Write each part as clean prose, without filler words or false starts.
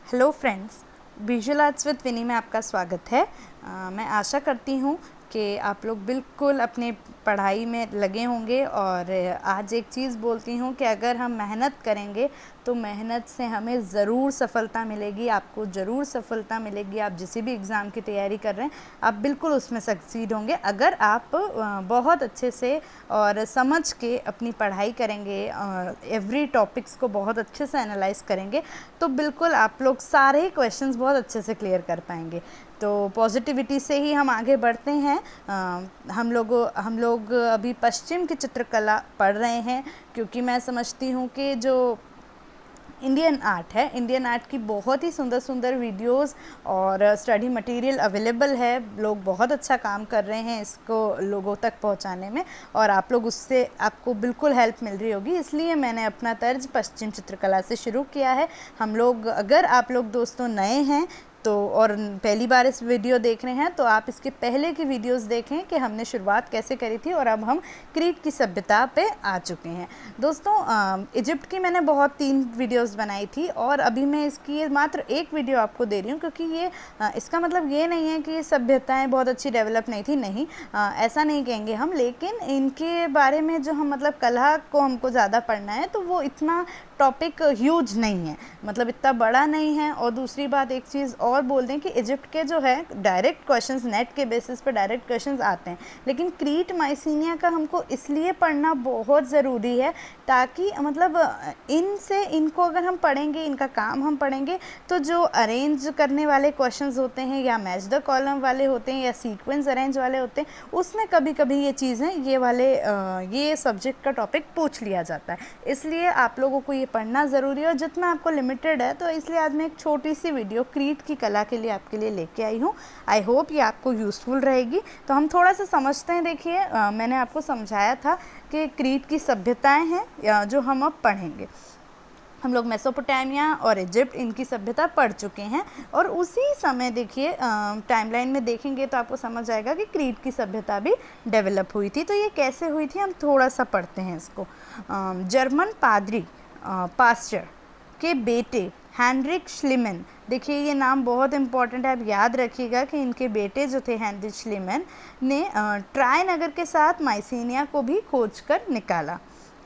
Hello friends, visual arts with Vini में आपका स्वागत है। मैं आशा करती हूँ कि आप लोग बिल्कुल अपने पढ़ाई में लगे होंगे और आज एक चीज़ बोलती हूँ कि अगर हम मेहनत करेंगे तो मेहनत से हमें ज़रूर सफलता मिलेगी। आपको ज़रूर सफलता मिलेगी। आप जिस भी एग्ज़ाम की तैयारी कर रहे हैं आप बिल्कुल उसमें सक्सीड होंगे अगर आप बहुत अच्छे से और समझ के अपनी पढ़ाई करेंगे, एवरी टॉपिक्स को बहुत अच्छे से एनालाइज करेंगे तो बिल्कुल आप लोग सारे ही क्वेश्चंस बहुत अच्छे से क्लियर कर पाएंगे। तो पॉजिटिविटी से ही हम आगे बढ़ते हैं। हम लोग अभी पश्चिम की चित्रकला पढ़ रहे हैं क्योंकि मैं समझती हूँ कि जो इंडियन आर्ट है, इंडियन आर्ट की बहुत ही सुंदर सुंदर वीडियोस और स्टडी मटेरियल अवेलेबल है। लोग बहुत अच्छा काम कर रहे हैं इसको लोगों तक पहुंचाने में और आप लोग उससे आपको बिल्कुल हेल्प मिल रही होगी। इसलिए मैंने अपना तर्ज पश्चिम चित्रकला से शुरू किया है। हम लोग, अगर आप लोग दोस्तों नए हैं तो और पहली बार इस वीडियो देख रहे हैं तो आप इसके पहले की वीडियोस देखें कि हमने शुरुआत कैसे करी थी और अब हम क्रीट की सभ्यता पे आ चुके हैं। दोस्तों, इजिप्ट की मैंने बहुत 3 वीडियोस बनाई थी और अभी मैं इसकी मात्र एक वीडियो आपको दे रही हूँ क्योंकि ये इसका मतलब ये नहीं है कि सभ्यताएं बहुत अच्छी डेवलप नहीं थी, नहीं, ऐसा नहीं कहेंगे हम, लेकिन इनके बारे में जो हम मतलब कला को हमको ज़्यादा पढ़ना है तो वो इतना टॉपिक ह्यूज नहीं है, मतलब इतना बड़ा नहीं है। और दूसरी बात एक चीज़ और बोल दें कि इजिप्ट के जो है डायरेक्ट क्वेश्चंस, नेट के बेसिस पर डायरेक्ट क्वेश्चंस आते हैं, लेकिन क्रीट माइसीनिया का हमको इसलिए पढ़ना बहुत ज़रूरी है ताकि मतलब इनको अगर हम पढ़ेंगे, इनका काम हम पढ़ेंगे तो जो अरेंज करने वाले क्वेश्चंस होते हैं या मैच द कॉलम वाले होते हैं या सीक्वेंस अरेंज वाले होते हैं उसमें कभी कभी ये चीज़ें, ये सब्जेक्ट का टॉपिक पूछ लिया जाता है। इसलिए आप लोगों को ये पढ़ना ज़रूरी है और जितना आपको लिमिटेड है तो इसलिए आज मैं एक छोटी सी वीडियो क्रीट की कला के लिए आपके लिए लेके आई हूँ। आई होप ये आपको यूज़फुल रहेगी। तो हम थोड़ा सा समझते हैं। देखिए, मैंने आपको समझाया था कि क्रीट की सभ्यताएं हैं जो हम अब पढ़ेंगे। हम लोग मेसोपोटामिया और इजिप्ट, इनकी सभ्यता पढ़ चुके हैं और उसी समय देखिए टाइमलाइन में देखेंगे तो आपको समझ आएगा कि क्रीट की सभ्यता भी डेवलप हुई थी। तो ये कैसे हुई थी हम थोड़ा सा पढ़ते हैं इसको। जर्मन पादरी पास्टर के बेटे हेनरिक श्लीमैन, देखिए ये नाम बहुत इंपॉर्टेंट है, आप याद रखिएगा कि इनके बेटे जो थे हेनरिक श्लीमैन ने ट्राय नगर के साथ माइसीनिया को भी खोज कर निकाला।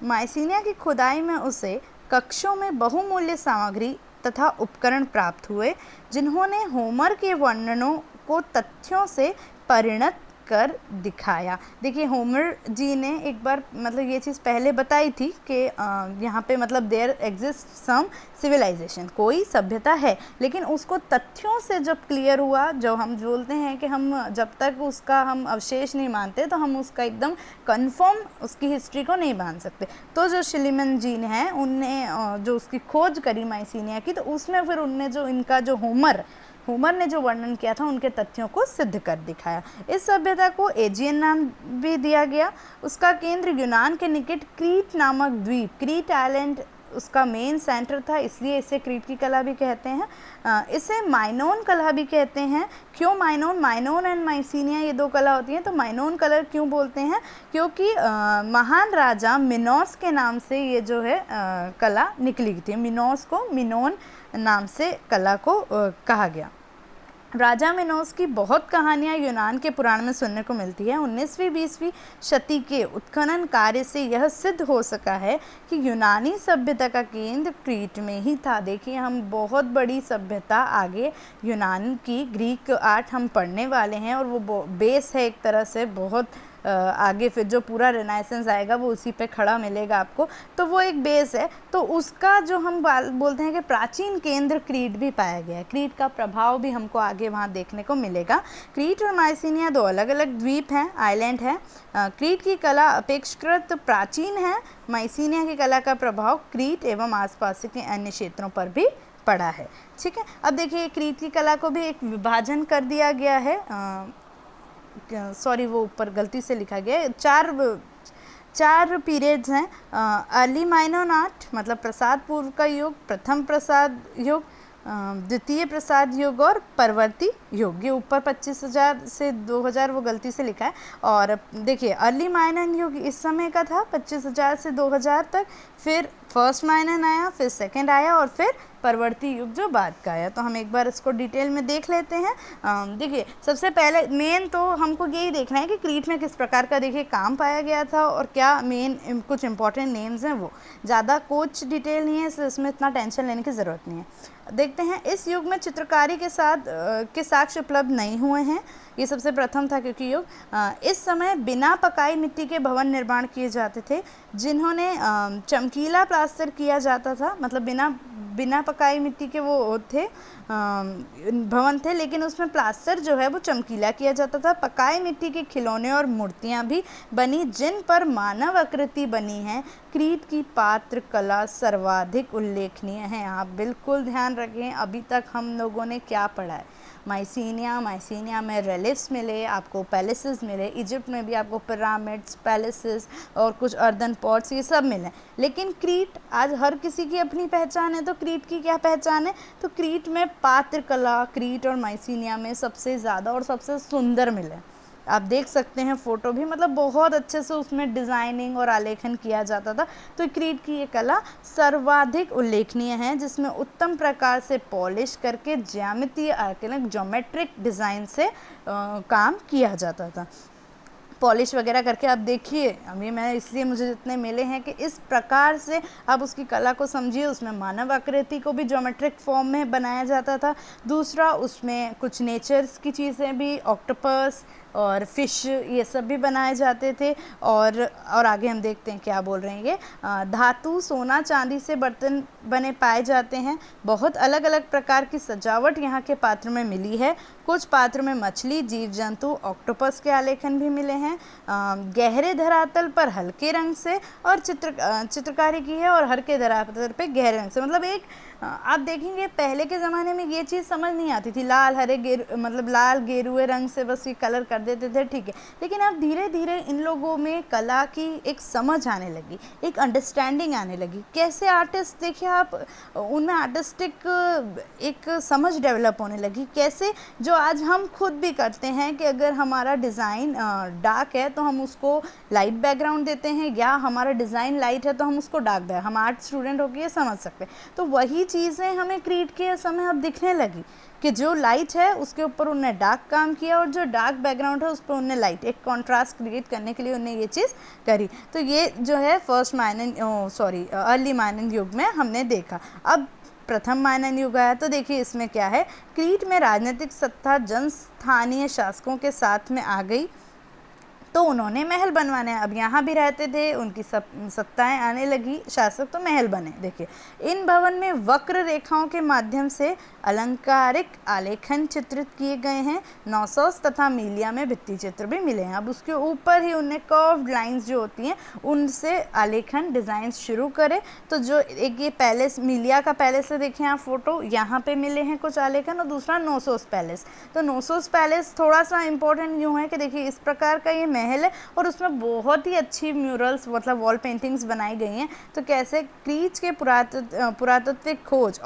माइसीनिया की खुदाई में उसे कक्षों में बहुमूल्य सामग्री तथा उपकरण प्राप्त हुए जिन्होंने होमर के वर्णनों को तथ्यों से परिणत कर दिखाया। देखिए होमर जी ने एक बार मतलब ये चीज़ पहले बताई थी कि यहाँ पे मतलब देयर एग्जिस्ट सम सिविलाइजेशन, कोई सभ्यता है, लेकिन उसको तथ्यों से जब क्लियर हुआ, जो हम बोलते हैं कि हम जब तक उसका हम अवशेष नहीं मानते तो हम उसका एकदम कंफर्म उसकी हिस्ट्री को नहीं मान सकते। तो जो श्लीमैन जी हैं उनने जो उसकी खोज करी माइसीनिया की, तो उसमें फिर उनने जो इनका जो होमर ने जो वर्णन किया था उनके तथ्यों को सिद्ध कर दिखाया। इस सभ्यता को एजियन नाम भी दिया गया। उसका केंद्र यूनान के निकट क्रीट नामक द्वीप, क्रीट आइलैंड उसका मेन सेंटर था, इसलिए इसे क्रीट की कला भी कहते हैं। इसे माइनोन कला भी कहते हैं। क्यों माइनोन एंड माइसीनिया ये 2 कला होती हैं, तो माइनोन कला क्यों बोलते हैं, क्योंकि महान राजा मिनोस के नाम से ये जो है कला निकली थी। मिनोस को मिनोन नाम से कला को कहा गया। राजा मिनोस की बहुत कहानियाँ यूनान के पुराण में सुनने को मिलती है। 19वीं-20वीं शती के उत्खनन कार्य से यह सिद्ध हो सका है कि यूनानी सभ्यता का केंद्र क्रीट में ही था। देखिए हम बहुत बड़ी सभ्यता आगे यूनान की, ग्रीक आर्ट हम पढ़ने वाले हैं और वो बेस है एक तरह से बहुत आगे फिर जो पूरा रेनेसेंस आएगा वो उसी पे खड़ा मिलेगा आपको, तो वो एक बेस है। तो उसका जो हम बोलते हैं कि प्राचीन केंद्र क्रीट भी पाया गया है। क्रीट का प्रभाव भी हमको आगे वहाँ देखने को मिलेगा। क्रीट और माइसीनिया 2 अलग अलग द्वीप हैं, आइलैंड हैं। क्रीट की कला अपेक्षाकृत प्राचीन है। माइसीनिया की कला का प्रभाव क्रीट एवं आसपास के अन्य क्षेत्रों पर भी पड़ा है। ठीक है, अब देखिए क्रीट की कला को भी एक विभाजन कर दिया गया है। सॉरी, वो ऊपर गलती से लिखा गया है। 4 पीरियड्स हैं। अर्ली माइनोन आर्ट मतलब प्रसाद पूर्व का युग, प्रथम प्रसाद युग, द्वितीय प्रसाद युग और परवर्ती युग। ये ऊपर 25,000 से 2000 वो गलती से लिखा है। और देखिए अर्ली माइनन युग इस समय का था 25,000 से 2000 तक, फिर फर्स्ट माइनन आया, फिर सेकंड आया और फिर परवर्ती युग जो बाद का है। तो हम एक बार इसको डिटेल में देख लेते हैं। देखिए, सबसे पहले मेन तो हमको यही देखना है कि क्रीट में किस प्रकार का देखिए काम पाया गया था और क्या मेन कुछ इंपॉर्टेंट नेम्स हैं। वो ज़्यादा कुछ डिटेल नहीं है, इसमें इतना टेंशन लेने की ज़रूरत नहीं है। देखते हैं, इस युग में चित्रकारी के साक्ष्य उपलब्ध नहीं हुए हैं। ये सबसे प्रथम था, क्योंकि युग इस समय बिना पकाई मिट्टी के भवन निर्माण किए जाते थे, जिन्होंने चमकीला प्लास्टर किया जाता था। मतलब बिना पकाई मिट्टी के वो थे भवन थे, लेकिन उसमें प्लास्टर जो है वो चमकीला किया जाता था। पकाई मिट्टी के खिलौने और मूर्तियाँ भी बनी, जिन पर मानव आकृति बनी है। क्रीट की पात्र कला सर्वाधिक उल्लेखनीय है। आप बिल्कुल ध्यान रखें, अभी तक हम लोगों ने क्या पढ़ा है। माइसीनिया में रेलिफ्स मिले आपको, पैलेसेस मिले, इजिप्ट में भी आपको पिरामिड्स, पैलेसेस और कुछ अर्दन पॉट्स, ये सब मिले। लेकिन क्रीट, आज हर किसी की अपनी पहचान है, तो क्रीट की क्या पहचान है? तो क्रीट में पात्र कला क्रीट और माइसीनिया में सबसे ज़्यादा और सबसे सुंदर मिले। आप देख सकते हैं फ़ोटो भी, मतलब बहुत अच्छे से उसमें डिज़ाइनिंग और आलेखन किया जाता था। तो क्रीट की ये कला सर्वाधिक उल्लेखनीय है, जिसमें उत्तम प्रकार से पॉलिश करके ज्यामितीय आकलन ज्योमेट्रिक डिज़ाइन से काम किया जाता था। पॉलिश वगैरह करके आप देखिए, अभी मैं इसलिए मुझे जितने मिले हैं कि इस प्रकार से आप उसकी कला को समझिए। उसमें मानव आकृति को भी ज्योमेट्रिक फॉर्म में बनाया जाता था। दूसरा, उसमें कुछ नेचर्स की चीज़ें भी, ऑक्टोपस और फिश, ये सब भी बनाए जाते थे। और आगे हम देखते हैं क्या बोल रहे हैं ये। धातु, सोना, चांदी से बर्तन बने पाए जाते हैं। बहुत अलग अलग प्रकार की सजावट यहाँ के पात्र में मिली है। कुछ पात्र में मछली, जीव जंतु, ऑक्टोपस के आलेखन भी मिले हैं। गहरे धरातल पर हल्के रंग से और चित्रकारी की है, और हल्के धरातल पे गहरे रंग से। मतलब एक आप देखेंगे पहले के ज़माने में ये चीज़ समझ नहीं आती थी, लाल हरे मतलब लाल गेरुए रंग से बस ये कलर कर देते थे, ठीक है। लेकिन अब धीरे धीरे इन लोगों में कला की एक समझ आने लगी, एक अंडरस्टैंडिंग आने लगी। कैसे आर्टिस्ट, देखिए आप, उनमें आर्टिस्टिक एक समझ डेवलप होने लगी। कैसे, जो आज हम खुद भी करते हैं कि अगर हमारा डिज़ाइन डार्क है तो हम उसको लाइट बैकग्राउंड देते हैं, या हमारा डिज़ाइन लाइट है तो हम उसको डार्क बैक, हम आर्ट स्टूडेंट होकर ये समझ सकते हैं। तो वही चीज़ें हमें क्रीट के समय अब दिखने लगी कि जो लाइट है उसके ऊपर उन्होंने डार्क काम किया, और जो डार्क बैकग्राउंड है उस पर उन्होंने लाइट, एक कॉन्ट्रास्ट क्रिएट करने के लिए उन्होंने ये चीज़ करी। तो ये जो है अर्ली माइनन युग में हमने देखा। अब प्रथम माइनन युग आया, तो देखिए इसमें क्या है। क्रीट में राजनीतिक सत्ता जन स्थानीय शासकों के साथ में आ गई, तो उन्होंने महल बनवाने, अब यहाँ भी रहते थे, उनकी सत्ताएं आने लगी, शासक तो महल बने। देखिए, इन भवन में वक्र रेखाओं के माध्यम से अलंकारिक आलेखन चित्रित किए गए हैं। नौसोस तथा मीलिया में भित्ति चित्र भी मिले हैं। अब उसके ऊपर ही उन्हें कर्व्ड लाइंस जो होती हैं उनसे आलेखन डिज़ाइन शुरू करे। तो जो एक ये पैलेस, मीलिया का पैलेस है, देखिए आप फोटो, यहाँ पे मिले हैं कुछ आलेखन। और दूसरा नौसोस पैलेस, तो नौसोस पैलेस थोड़ा सा इंपॉर्टेंट यूँ है कि देखिए इस प्रकार का ये महल है, और उसमें बहुत ही अच्छी म्यूरल्स, मतलब वॉल पेंटिंग्स बनाई गई हैं। तो कैसे, क्रीट के पुरातात्विक खोज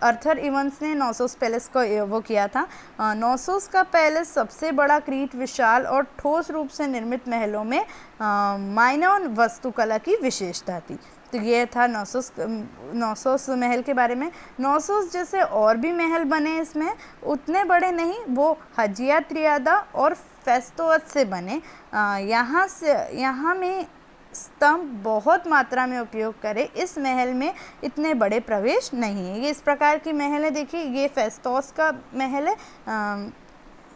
आर्थर इवंस ने नौसोस पैलेस को वो किया था। नौसोस का पैलेस सबसे बड़ा क्रीट विशाल और ठोस रूप से निर्मित महलों में माइनोन वास्तुकला की विशेषता थी। तो ये था नौसोस महल के बारे में। नौसोस जैसे और भी महल बने, इसमें उतने बड़े नहीं, वो हजिया त्रियादा और फेस्तोस से बने। यहाँ में स्तंभ बहुत मात्रा में उपयोग करे, इस महल में इतने बड़े प्रवेश नहीं है। ये इस प्रकार की महल है। देखिए, ये फेस्तोस का महल है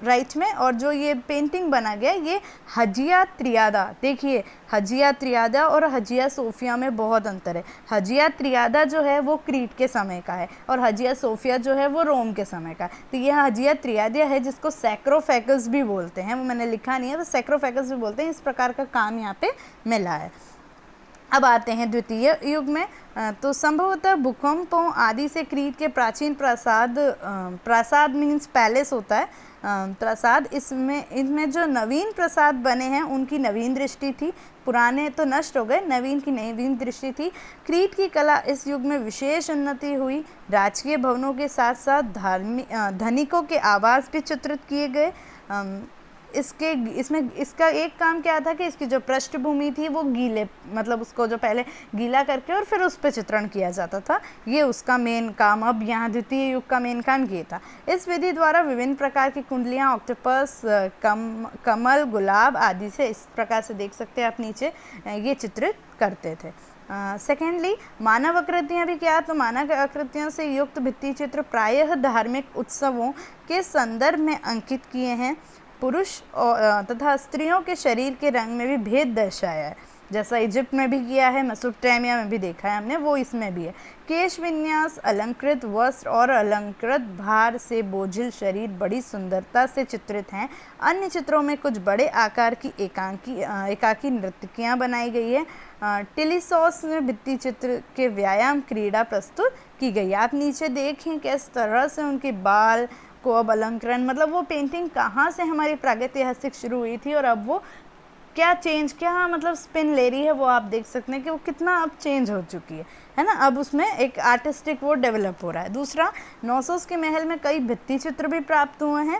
राइट में, और जो ये पेंटिंग बना गया ये हजिया त्रियादा। देखिए, हजिया त्रियादा और हजिया सोफिया में बहुत अंतर है। हजिया त्रियादा जो है वो क्रीट के समय का है, और हजिया सोफिया जो है वो रोम के समय का है। तो ये हजिया त्रियादा है, जिसको सैक्रोफेगस भी बोलते हैं, वो मैंने लिखा नहीं है, तो सैक्रोफेगस भी बोलते हैं। इस प्रकार का काम यहाँ पे मिला है। अब आते हैं द्वितीय युग में। तो संभवतः भूकंपों आदि से क्रीट के प्राचीन प्रासाद मीन्स पैलेस होता है, प्रासाद, इनमें जो नवीन प्रासाद बने हैं उनकी नवीन दृष्टि थी। पुराने तो नष्ट हो गए, नवीन की नवीन दृष्टि थी। क्रीट की कला इस युग में विशेष उन्नति हुई। राजकीय भवनों के साथ साथ धनिकों के आवास भी चित्रित किए गए। इसमें इसका एक काम क्या था कि इसकी जो पृष्ठभूमि थी वो गीले, मतलब उसको जो पहले गीला करके और फिर उस पर चित्रण किया जाता था, ये उसका मेन काम। अब यहाँ द्वितीय युग का मेन काम ये था। इस विधि द्वारा विभिन्न प्रकार की कुंडलियाँ, ऑक्टोपस, कमल, गुलाब आदि से, इस प्रकार से देख सकते हैं आप नीचे, ये चित्रित करते थे। सेकेंडली, मानव आकृतियाँ भी क्या, तो मानव आकृतियों से युक्त भित्ति चित्र प्रायः धार्मिक उत्सवों के संदर्भ में अंकित किए हैं। पुरुष तथा स्त्रियों के शरीर के रंग में भी भेद दर्शाया है, जैसा इजिप्ट में भी किया है, मेसोपोटामिया में भी देखा है हमने, वो इसमें भी है। केश विन्यास, अलंकृत वस्त्र और अलंकृत भार से बोझिल शरीर बड़ी सुंदरता से चित्रित हैं। अन्य चित्रों में कुछ बड़े आकार की एकाकी नर्तकियाँ बनाई गई है। टिलिसॉस में भित्ति चित्र के व्यायाम क्रीड़ा प्रस्तुत की गई। आप नीचे देखें किस तरह से उनके बाल को अब अलंकरण, मतलब वो पेंटिंग कहाँ से हमारी प्रागैतिहासिक शुरू हुई थी और अब वो क्या मतलब स्पिन ले रही है, वो आप देख सकते हैं कि वो कितना अब चेंज हो चुकी है ना। अब उसमें एक आर्टिस्टिक वो डेवलप हो रहा है। दूसरा, नौसोस के महल में कई भित्ति चित्र भी प्राप्त हुए हैं।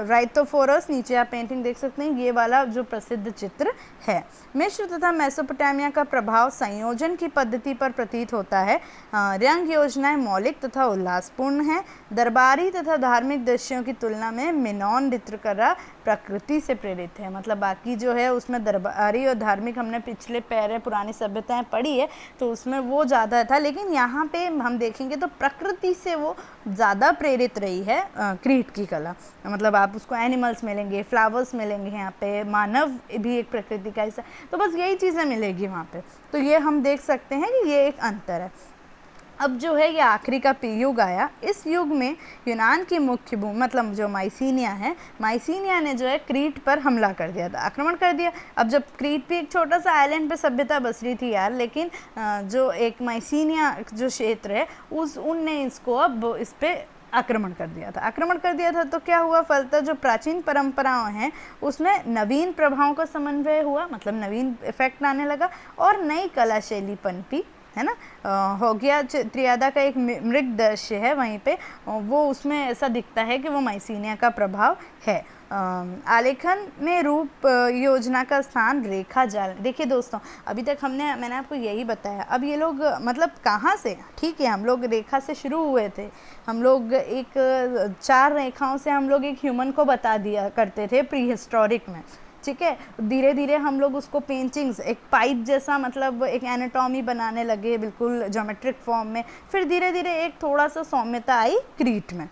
राइथोफोरस, नीचे आप पेंटिंग देख सकते हैं, ये वाला जो प्रसिद्ध चित्र है। मिस्र तथा मेसोपोटामिया का प्रभाव संयोजन की पद्धति पर प्रतीत होता है। रंग योजनाएं मौलिक तथा उल्लासपूर्ण हैं। दरबारी तथा धार्मिक दृश्यों की तुलना में मिनोन चित्रकला प्रकृति से प्रेरित है। मतलब बाकी जो है उसमें दरबारी और धार्मिक हमने पिछले पैरे पुरानी सभ्यताएं पढ़ी है तो उसमें वो ज़्यादा था, लेकिन यहाँ पे हम देखेंगे तो प्रकृति से वो ज़्यादा प्रेरित रही है क्रीट की कला। मतलब आप उसको एनिमल्स मिलेंगे, फ्लावर्स मिलेंगे, यहाँ पे मानव भी एक प्रकृति का हिस्सा, तो बस यही चीज़ें मिलेगी वहाँ पे। तो ये हम देख सकते हैं कि ये एक अंतर है। अब जो है ये आखिरी का युग आया। इस युग में यूनान की मुख्य भूमि, मतलब जो माइसीनिया है, माइसीनिया ने जो है क्रीट पर हमला कर दिया था, आक्रमण कर दिया। अब जब क्रीट भी एक छोटा सा आइलैंड पे सभ्यता बस रही थी यार, लेकिन जो एक माइसीनिया जो क्षेत्र है उनने इसको अब इस पर आक्रमण कर दिया था। तो क्या हुआ, फलतः जो प्राचीन परंपराएं हैं उसमें नवीन प्रभावों का समन्वय हुआ, मतलब नवीन इफेक्ट आने लगा और नई कला शैली पनपी, है ना। हो गया त्रियादा का एक मृग दृश्य है वहीं पे, वो उसमें ऐसा दिखता है कि वो माइसीनिया का प्रभाव है। आलेखन में रूप योजना का स्थान रेखा जाल। देखिए दोस्तों, अभी तक मैंने आपको यही बताया। अब ये लोग मतलब कहाँ से, ठीक है, हम लोग रेखा से शुरू हुए थे, हम लोग एक 4 रेखाओं से हम लोग एक ह्यूमन को बता दिया करते थे प्री हिस्टोरिक में, ठीक है। धीरे धीरे हम लोग उसको पेंटिंग्स, एक पाइप जैसा, मतलब एक एनाटॉमी बनाने लगे बिल्कुल ज्योमेट्रिक फॉर्म में। फिर धीरे धीरे एक थोड़ा सा सौम्यता आई क्रीट में।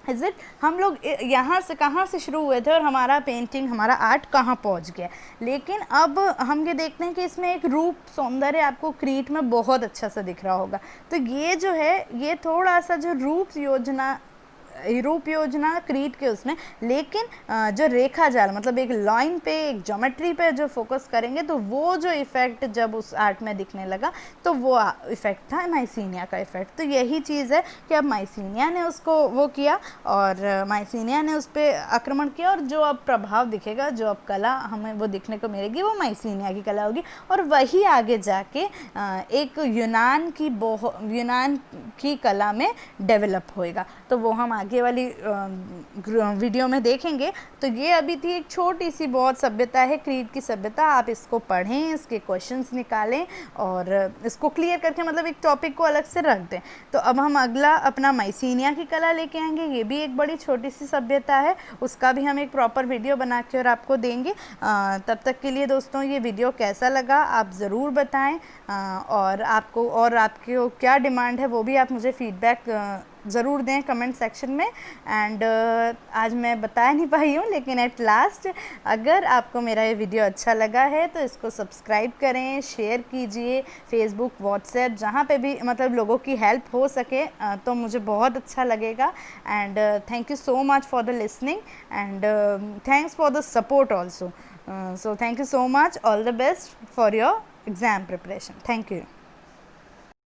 इज इट, हम लोग यहाँ से कहाँ से शुरू हुए थे और हमारा पेंटिंग, हमारा आर्ट कहाँ पहुँच गया। लेकिन अब हम ये देखते हैं कि इसमें एक रूप सौंदर्य आपको क्रीट में बहुत अच्छा सा दिख रहा होगा। तो ये जो है, ये थोड़ा सा जो रूप योजना क्रीट के उसमें, लेकिन जो रेखा जाल, मतलब एक लाइन पे, एक ज्योमेट्री पे जो फोकस करेंगे तो वो जो इफ़ेक्ट जब उस आर्ट में दिखने लगा तो वो इफ़ेक्ट था माइसीनिया का इफ़ेक्ट। तो यही चीज़ है कि अब माइसीनिया ने उसको वो किया और माइसीनिया ने उस पर आक्रमण किया, और जो अब प्रभाव दिखेगा, जो अब कला हमें वो दिखने को मिलेगी, वो माइसीनिया की कला होगी। और वही आगे जाके एक यूनान की कला में डेवलप होएगा। तो वो हम आगे वाली वीडियो में देखेंगे। तो ये अभी थी एक छोटी सी बहुत सभ्यता है, क्रीट की सभ्यता। आप इसको पढ़ें, इसके क्वेश्चंस निकालें और इसको क्लियर करके मतलब एक टॉपिक को अलग से रख दें। तो अब हम अगला अपना माइसीनिया की कला लेके आएंगे। ये भी एक बड़ी छोटी सी सभ्यता है, उसका भी हम एक प्रॉपर वीडियो बना के और आपको देंगे। तब तक के लिए दोस्तों, ये वीडियो कैसा लगा आप ज़रूर बताएं, और आपको क्या डिमांड है वो भी आप मुझे फीडबैक ज़रूर दें कमेंट सेक्शन में। एंड आज मैं बता नहीं पाई हूँ, लेकिन एट लास्ट अगर आपको मेरा ये वीडियो अच्छा लगा है तो इसको सब्सक्राइब करें, शेयर कीजिए, फेसबुक, व्हाट्सएप, जहाँ पे भी मतलब लोगों की हेल्प हो सके तो मुझे बहुत अच्छा लगेगा। And thank you so much for the listening and thanks for the support also. So thank you so much. All the best for your exam preparation. Thank you.